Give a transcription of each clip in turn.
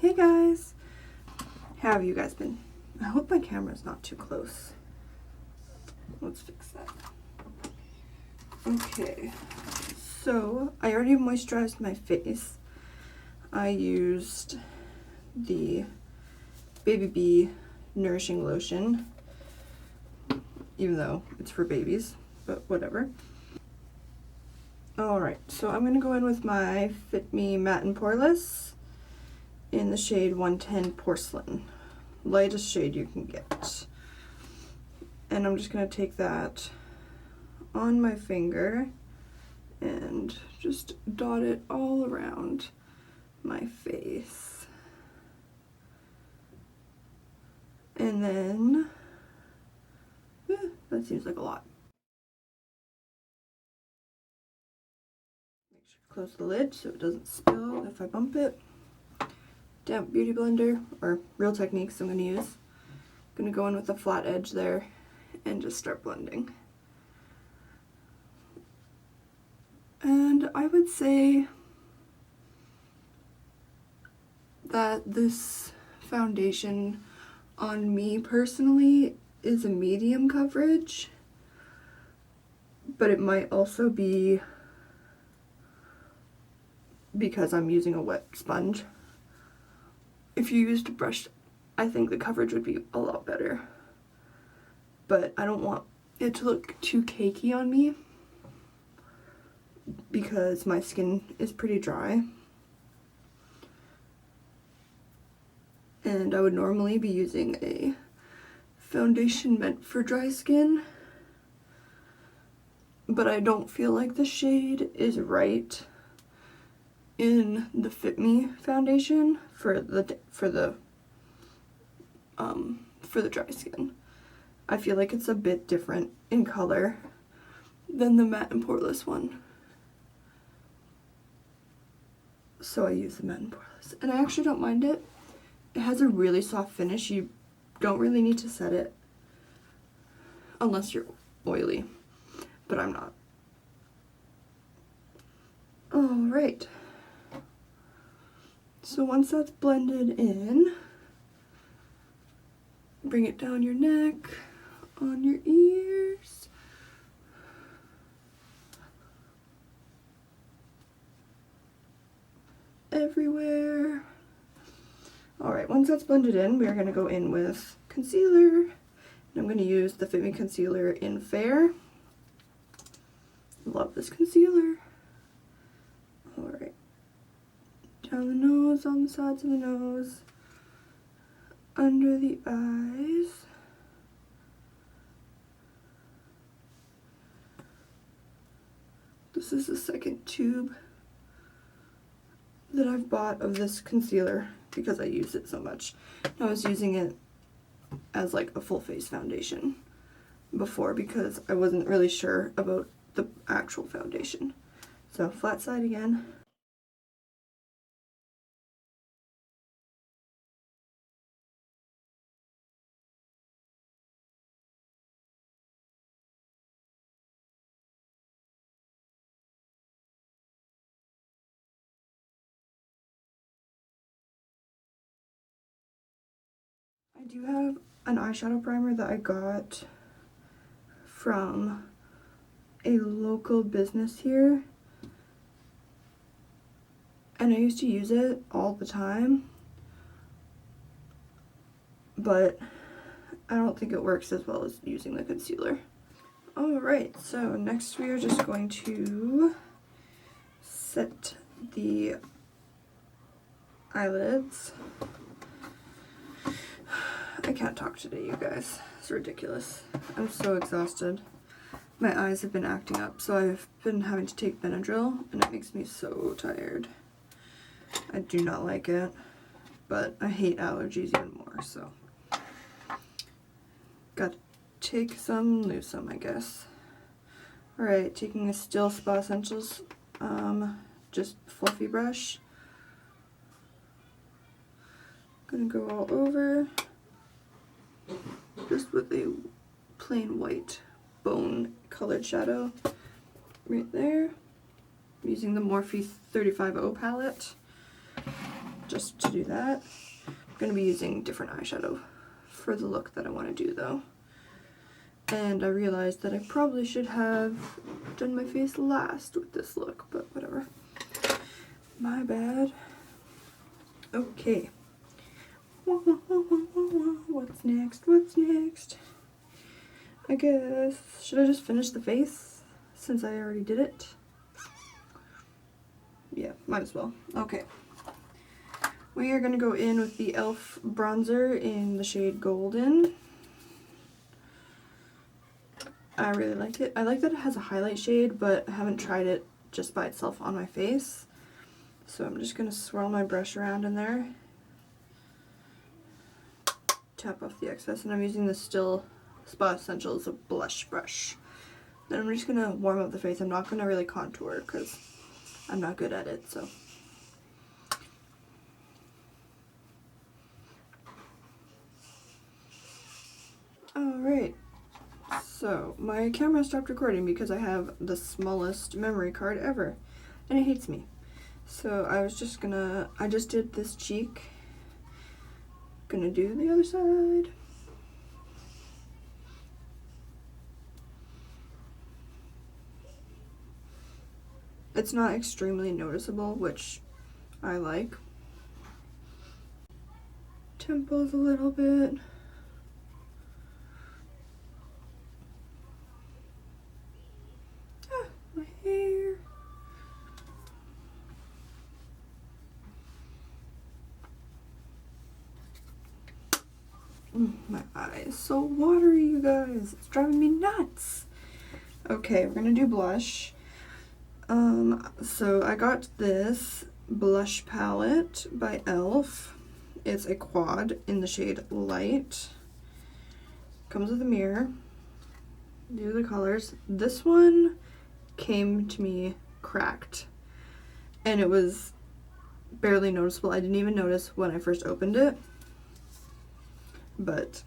Hey guys! How have you guys been? I hope my camera's not too close. Let's fix that. Okay, so I already moisturized my face. I used the Baby Bee Nourishing Lotion, even though it's for babies, but whatever. Alright, so I'm going to go in with my Fit Me Matte and Poreless in the shade 110 Porcelain. Lightest shade you can get. And I'm just going to take that on my finger and just dot it all around my face. And then, that seems like a lot. Make sure to close the lid so it doesn't spill if I bump it. Damp Beauty Blender, or Real Techniques I'm going to use. I'm going to go in with a flat edge there and just start blending. And I would say that this foundation on me personally is a medium coverage, but it might also be because I'm using a wet sponge. If you used a brush, I think the coverage would be a lot better. But I don't want it to look too cakey on me because my skin is pretty dry. And I would normally be using a foundation meant for dry skin, but I don't feel like the shade is right in the Fit Me foundation for the dry skin. I feel like it's a bit different in color than the matte and poreless one. So I use the matte and poreless. And I actually don't mind it. It has a really soft finish. You don't really need to set it unless you're oily, but I'm not. Alright. So once that's blended in, bring it down your neck, on your ears. Everywhere. Alright, once that's blended in, we are going to go in with concealer. And I'm going to use the Fit Me Concealer in Fair. Love this concealer. Alright. Down the nose, on the sides of the nose, under the eyes. This is the second tube that I've bought of this concealer because I use it so much. I was using it as like a full face foundation before because I wasn't really sure about the actual foundation. So flat side again. I do have an eyeshadow primer that I got from a local business here, and I used to use it all the time, but I don't think it works as well as using the concealer. Alright, so next we are just going to set the eyelids. I can't talk today, you guys. It's ridiculous. I'm so exhausted. My eyes have been acting up, so I've been having to take Benadryl, and it makes me so tired. I do not like it, but I hate allergies even more, so. Gotta take some, lose some, I guess. Alright, taking a Still Spa Essentials, just fluffy brush. Gonna go all over, just with a plain white bone colored shadow right there. I'm using the Morphe 35O palette. just to do that. I'm going to be using different eyeshadow for the look that I want to do though. And I realized that I probably should have done my face last with this look, but whatever. My bad. Okay. What's next? What's next? I guess, should I just finish the face since I already did it? Yeah, might as well. Okay. We are going to go in with the e.l.f. bronzer in the shade Golden. I really like it. I like that it has a highlight shade, but I haven't tried it just by itself on my face. So I'm just going to swirl my brush around in there. Tap off the excess, and I'm using the Still Spa Essentials blush brush. Then I'm just going to warm up the face. I'm not going to really contour because I'm not good at it, so. Alright. So, my camera stopped recording because I have the smallest memory card ever, and it hates me. So I just did this cheek, gonna do the other side. It's not extremely noticeable, which I like. Temples a little bit. My hair. My eye is so watery, you guys. It's driving me nuts. Okay, we're gonna do blush. So I got this blush palette by e.l.f. It's a quad in the shade Light. Comes with a mirror. These are the colors. This one came to me cracked, and it was barely noticeable. I didn't even notice when I first opened it, but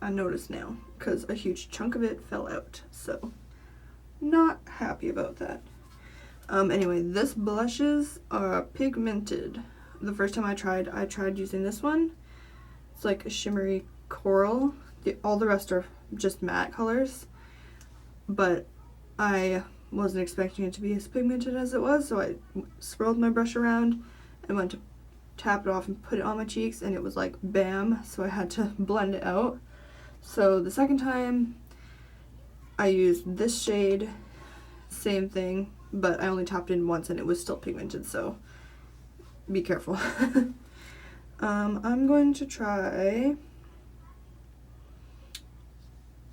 I noticed now because a huge chunk of it fell out, so not happy about that. Anyway, this blushes are pigmented. The first time I tried using this one. It's like a shimmery coral. All the rest are just matte colors, but I wasn't expecting it to be as pigmented as it was, so I swirled my brush around and went to tap it off and put it on my cheeks, and it was like bam, so I had to blend it out. So the second time I used this shade, same thing, but I only tapped in once and it was still pigmented, so be careful. I'm going to try,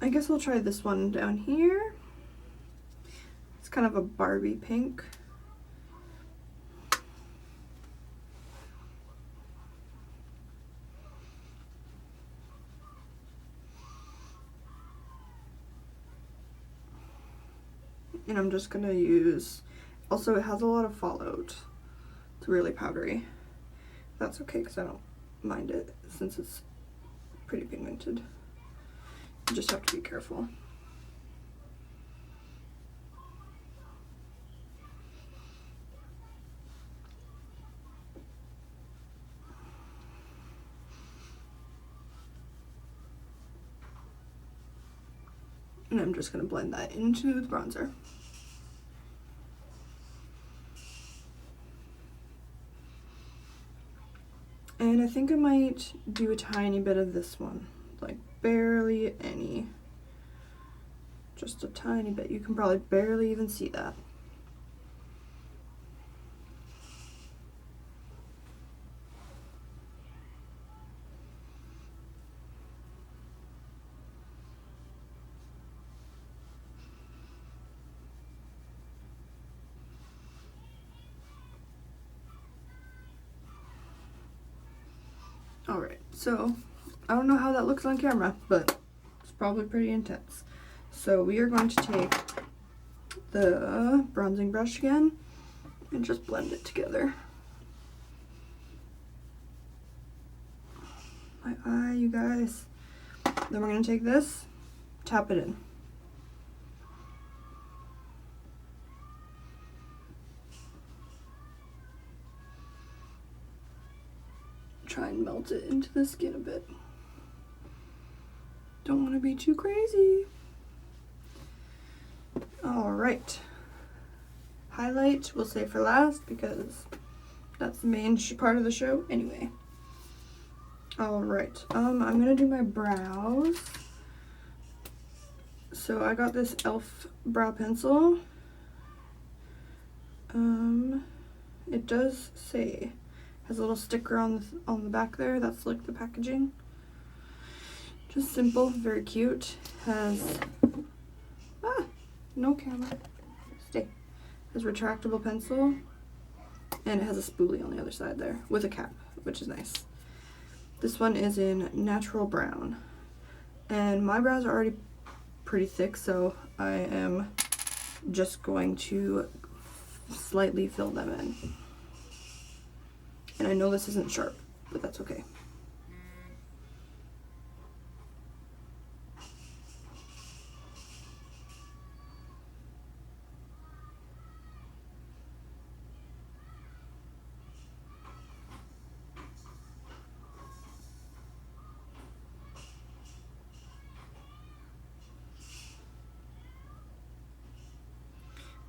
I guess I'll try this one down here. It's kind of a Barbie pink. And I'm just gonna use, also it has a lot of fallout. It's really powdery. That's okay because I don't mind it since it's pretty pigmented. You just have to be careful. And I'm just gonna blend that into the bronzer. And I think I might do a tiny bit of this one, like barely any. Just a tiny bit. You can probably barely even see that. Alright, so I don't know how that looks on camera, but it's probably pretty intense. So we are going to take the bronzing brush again and just blend it together. My eye, you guys. Then we're going to take this, tap it in. try and melt it into the skin a bit. Don't want to be too crazy. Alright. Highlight we'll save for last because that's the main part of the show anyway. Alright, I'm gonna do my brows. So I got this e.l.f. brow pencil. It does say, has a little sticker on the back there. That's like the packaging. Just simple, very cute. Has no camera. Stay. Has retractable pencil, and it has a spoolie on the other side there with a cap, which is nice. This one is in natural brown, and my brows are already pretty thick, so I am just going to slightly fill them in. And I know this isn't sharp, but that's okay.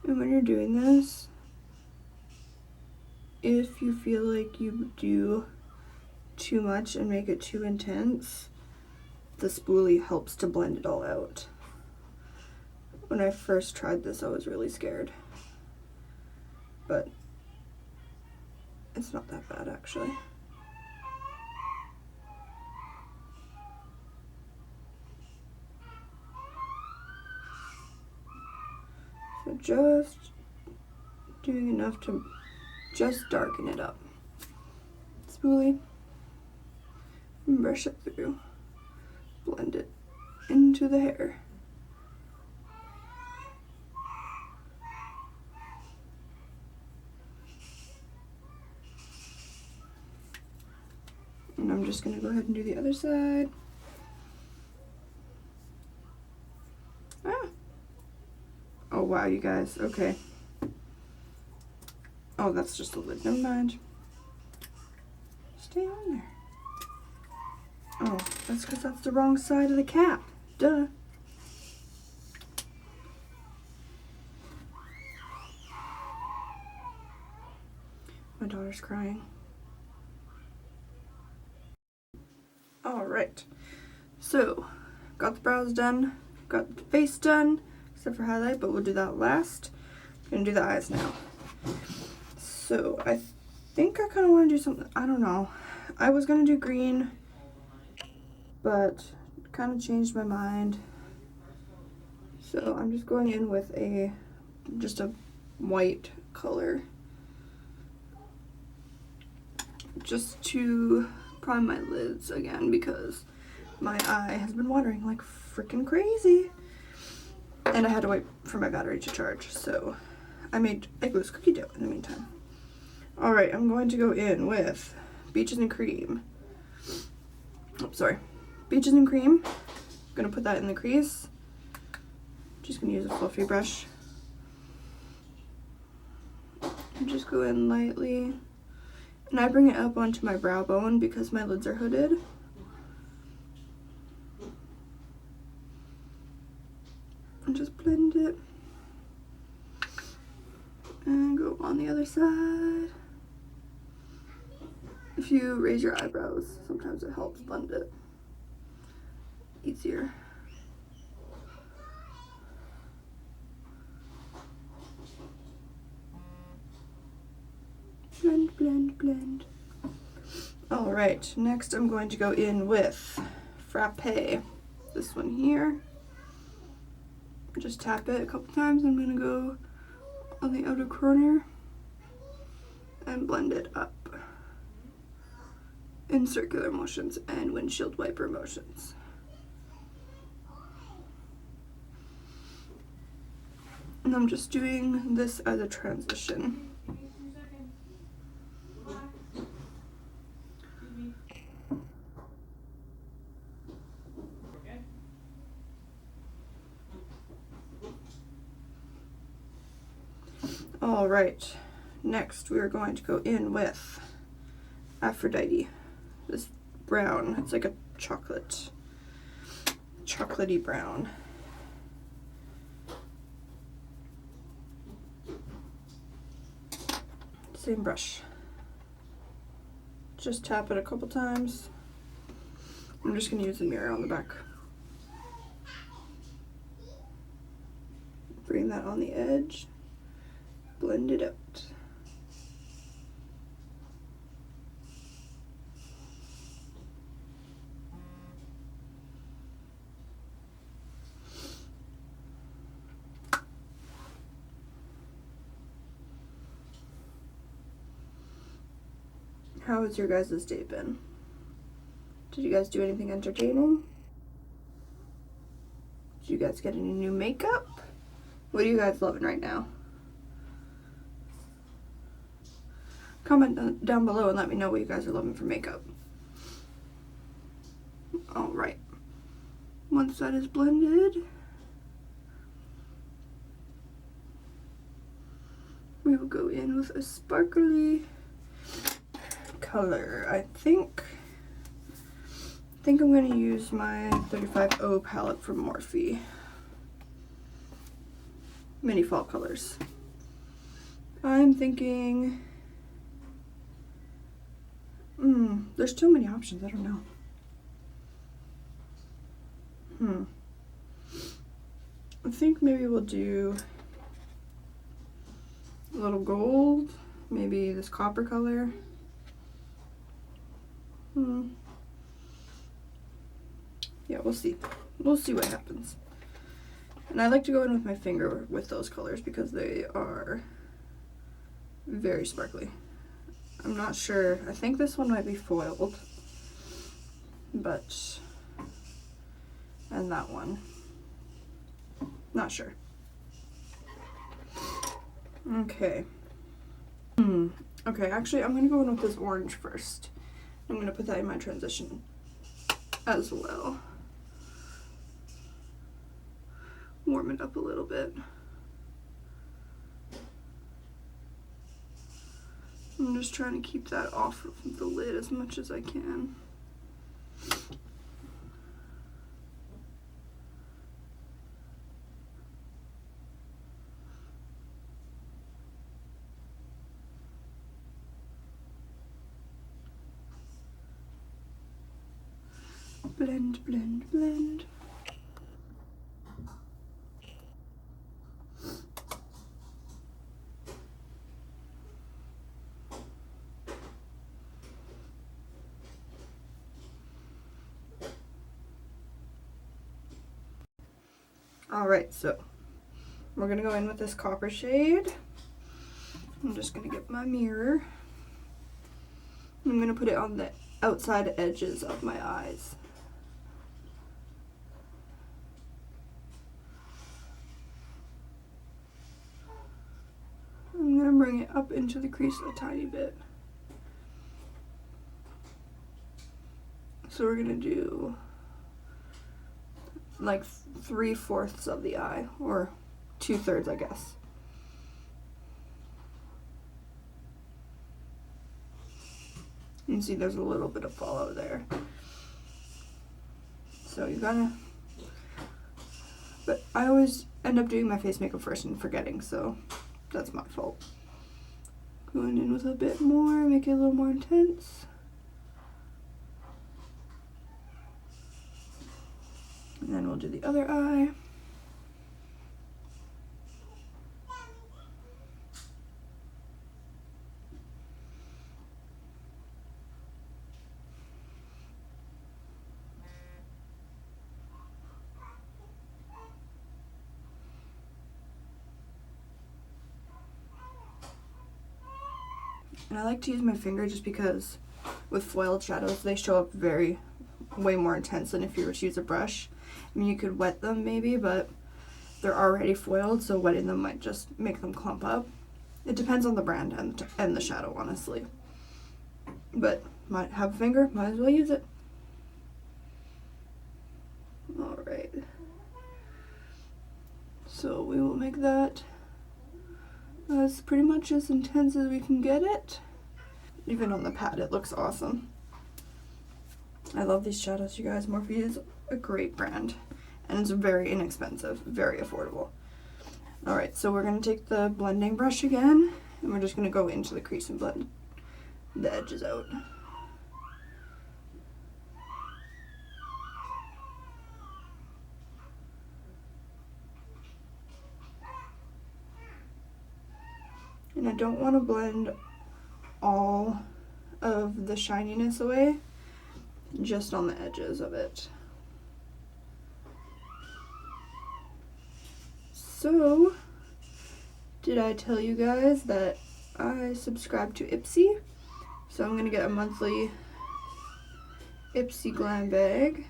And when you're doing this, if you feel like you do too much and make it too intense, the spoolie helps to blend it all out. When I first tried this, I was really scared, but it's not that bad actually. So just doing enough to just darken it up. Spoolie, and brush it through. Blend it into the hair. And I'm just gonna go ahead and do the other side. Oh wow, you guys, okay. Oh, that's just a lid, never mind. Stay on there. Oh, that's because that's the wrong side of the cap. Duh. My daughter's crying. Alright, so got the brows done, got the face done, except for highlight, but we'll do that last. I'm gonna do the eyes now. So I think I kind of want to do something, I don't know. I was gonna do green, but kind of changed my mind. So I'm just going in with just a white color, just to prime my lids again because my eye has been watering like freaking crazy. And I had to wait for my battery to charge, so I made egg loose cookie dough in the meantime. Alright, I'm going to go in with Beaches and Cream. Oh, sorry. Beaches and Cream. I'm going to put that in the crease. Just going to use a fluffy brush. And just go in lightly. And I bring it up onto my brow bone because my lids are hooded. And just blend it. And go on the other side. If you raise your eyebrows, sometimes it helps blend it easier. Blend, blend, blend. Alright, next I'm going to go in with Frappe. This one here. Just tap it a couple times. I'm going to go on the outer corner and blend it up in circular motions and windshield wiper motions. And I'm just doing this as a transition. Alright, next we are going to go in with Aphrodite. this brown. It's like a chocolatey brown. Same brush. Just tap it a couple times. I'm just gonna use the mirror on the back. Bring that on the edge. Blend it out. How has your guys' day been? Did you guys do anything entertaining? Did you guys get any new makeup? What are you guys loving right now? Comment down below and let me know what you guys are loving for makeup. Alright. Once that is blended, we will go in with a sparkly color. I think I'm going to use my 35O palette from Morphe. Mini fall colors. I'm thinking, there's too many options, I don't know. I think maybe we'll do a little gold, maybe this copper color. Yeah, we'll see. We'll see what happens. And I like to go in with my finger with those colors because they are very sparkly. I'm not sure. I think this one might be foiled. But, and that one. Not sure. Okay. Okay, actually I'm going to go in with this orange first. I'm going to put that in my transition as well. Warm it up a little bit. I'm just trying to keep that off of the lid as much as I can. Blend, blend, blend. Alright, so we're gonna go in with this copper shade. I'm just gonna get my mirror. I'm gonna put it on the outside edges of my eyes. I'm gonna bring it up into the crease a tiny bit. So we're gonna do like 3/4 of the eye, or 2/3, I guess. You can see there's a little bit of fallout there. So you gotta, but I always end up doing my face makeup first and forgetting, so that's my fault. Going in with a bit more, make it a little more intense. And then we'll do the other eye. And I like to use my finger just because with foiled shadows, they show up way more intense than if you were to use a brush. I mean, you could wet them maybe, but they're already foiled, so wetting them might just make them clump up. It depends on the brand and the shadow, honestly. But might have a finger, might as well use it. Alright. So we will make that as pretty much as intense as we can get it. Even on the pad, it looks awesome. I love these shadows, you guys. Morphe is a great brand, and it's very inexpensive, very affordable. Alright, so we're going to take the blending brush again, and we're just going to go into the crease and blend the edges out. And I don't want to blend all of the shininess away, just on the edges of it. So, did I tell you guys that I subscribe to Ipsy? So I'm going to get a monthly Ipsy glam bag,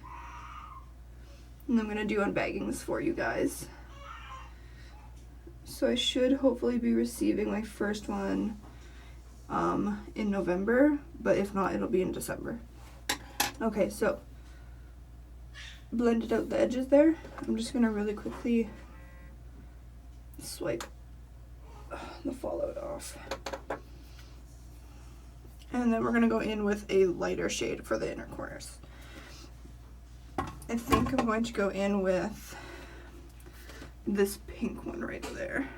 and I'm going to do unbaggings for you guys. So I should hopefully be receiving my first one in November, but if not, it'll be in December. Okay, so blended out the edges there. I'm just going to really quickly swipe the fallout off. And then we're going to go in with a lighter shade for the inner corners. I think I'm going to go in with this pink one right there.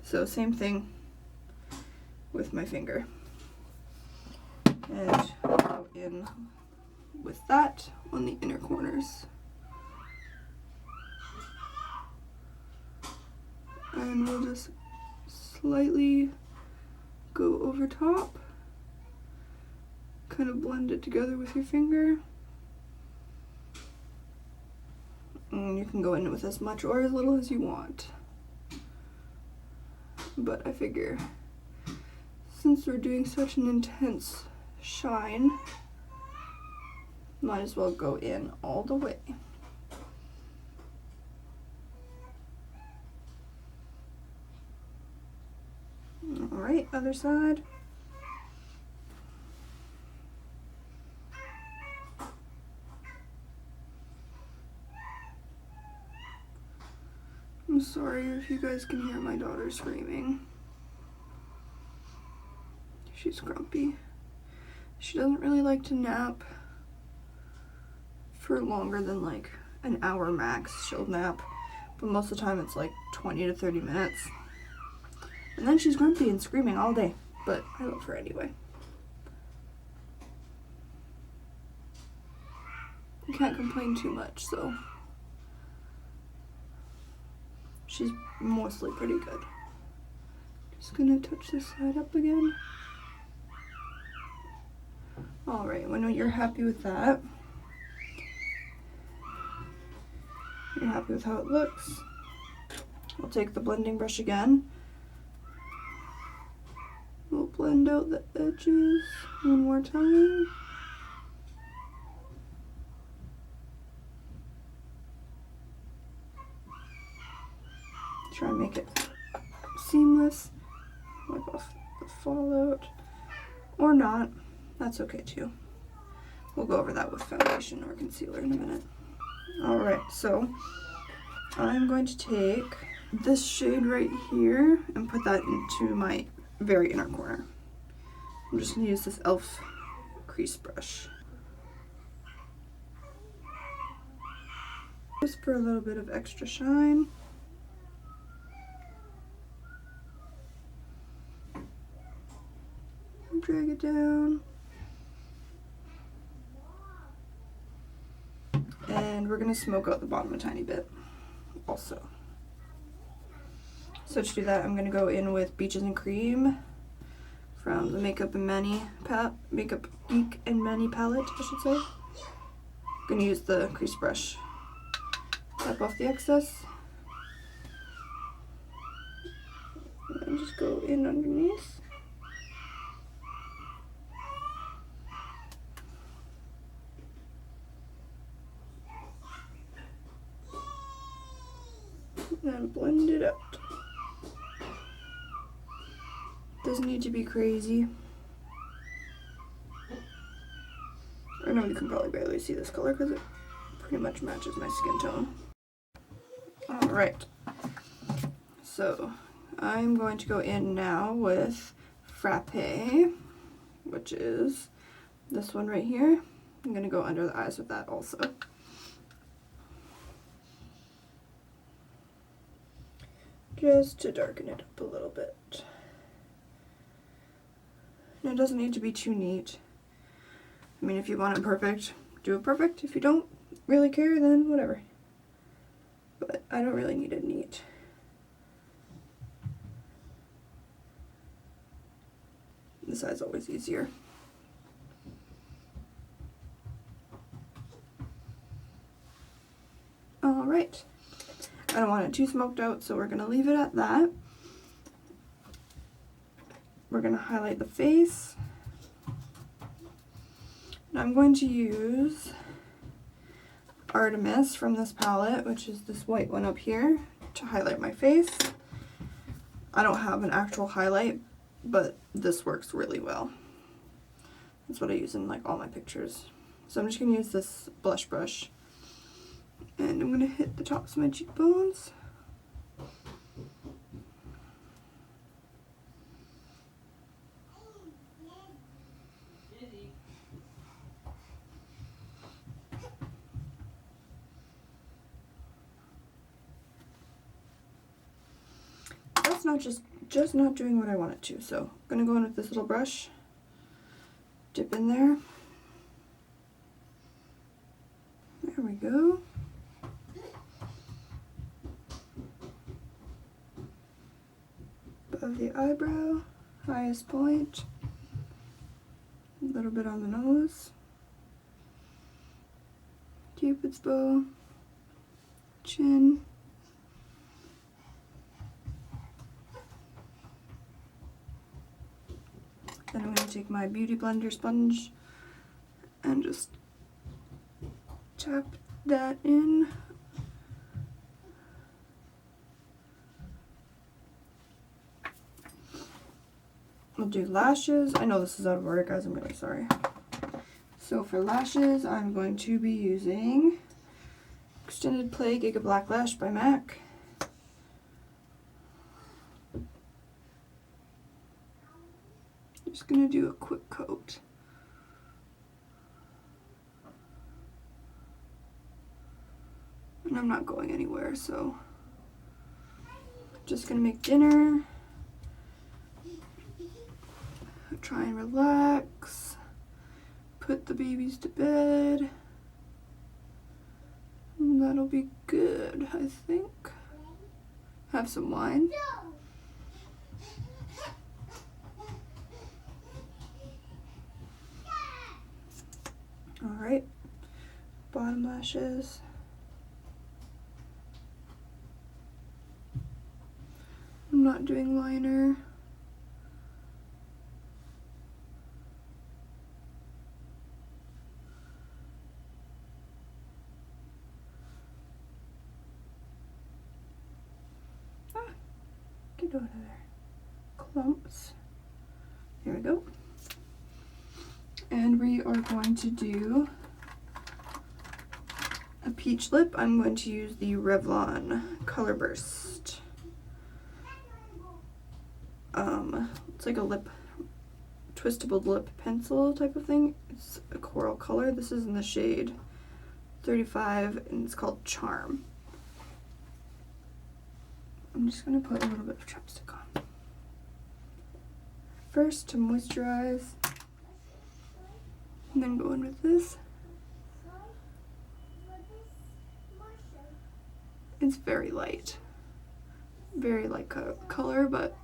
So same thing with my finger. And go in with that on the inner corners. And we'll just slightly go over top. Kind of blend it together with your finger. And you can go in with as much or as little as you want. But I figure since we're doing such an intense shine, might as well go in all the way. Alright, other side. I'm sorry if you guys can hear my daughter screaming. She's grumpy. She doesn't really like to nap for longer than like an hour max. She'll nap, but most of the time it's like 20 to 30 minutes. And then she's grumpy and screaming all day, but I love her anyway. You can't complain too much, so she's mostly pretty good. Just gonna touch this side up again. Alright, when you're happy with that, you're happy with how it looks, I'll take the blending brush again. We'll blend out the edges one more time. Try and make it seamless. Wipe off the fallout. Or not. That's okay too. We'll go over that with foundation or concealer in a minute. Alright, so I'm going to take this shade right here and put that into my very inner corner. I'm just going to use this e.l.f. crease brush. Just for a little bit of extra shine. Drag it down. And we're going to smoke out the bottom a tiny bit also. So to do that, I'm going to go in with Beaches and Cream from the Makeup Geek and Manny palette, I should say. I'm going to use the crease brush. Tap off the excess. And just go in underneath. And blend it out. Doesn't need to be crazy. I know you can probably barely see this color because it pretty much matches my skin tone. Alright, so I'm going to go in now with Frappe, which is this one right here. I'm going to go under the eyes with that also. Just to darken it up a little bit. And it doesn't need to be too neat. I mean, if you want it perfect, do it perfect. If you don't really care, then whatever. But I don't really need it neat. This side's always easier. Alright. I don't want it too smoked out, so we're going to leave it at that. We're going to highlight the face. And I'm going to use Artemis from this palette, which is this white one up here, to highlight my face. I don't have an actual highlight, but this works really well. That's what I use in like all my pictures. So I'm just going to use this blush brush. And I'm going to hit the tops of my cheekbones. That's not just not doing what I want it to. So I'm going to go in with this little brush. Dip in there. There we go. Above the eyebrow, highest point, a little bit on the nose, Cupid's bow, chin, then I'm going to take my Beauty Blender sponge and just tap that in. We'll do lashes. I know this is out of order, guys. I'm really sorry. So for lashes, I'm going to be using Extended Play Gigablack Lash by MAC. Just going to do a quick coat. And I'm not going anywhere, so just going to make dinner. Try and relax, put the babies to bed, and that'll be good, I think. Have some wine. Alright, bottom lashes. I'm not doing liner. Get out of there. Clumps. Here we go. And we are going to do a peach lip. I'm going to use the Revlon Colorburst. It's like a lip, twistable lip pencil type of thing. It's a coral color. This is in the shade 35 and it's called Charm. I'm just going to put a little bit of chapstick on. First to moisturize, and then go in with this. It's very light color, but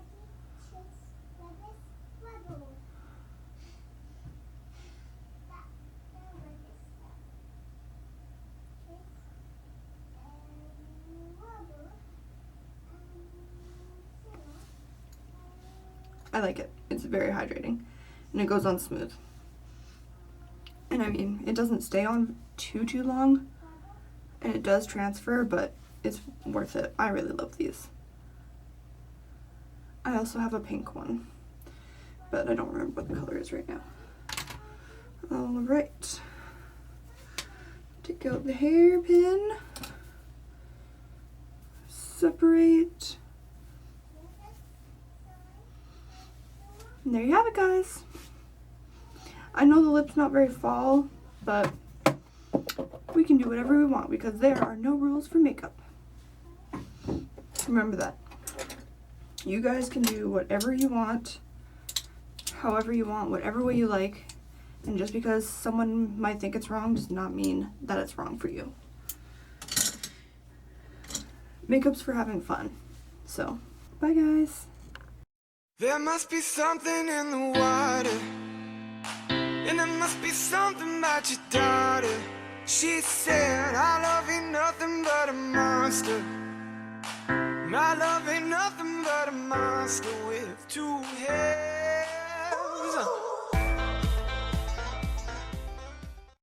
I like it. It's very hydrating and it goes on smooth. And I mean, it doesn't stay on too long and it does transfer, but it's worth it. I really love these. I also have a pink one, but I don't remember what the color is right now. Alright. Take out the hairpin. Separate. And there you have it, guys. I know the lip's not very fall, but we can do whatever we want because there are no rules for makeup. Remember that. You guys can do whatever you want, however you want, whatever way you like. And just because someone might think it's wrong does not mean that it's wrong for you. Makeup's for having fun. So, bye guys. There must be something in the water, and there must be something about your daughter. She said, our love ain't nothing but a monster. My love ain't nothing but a monster with two heads.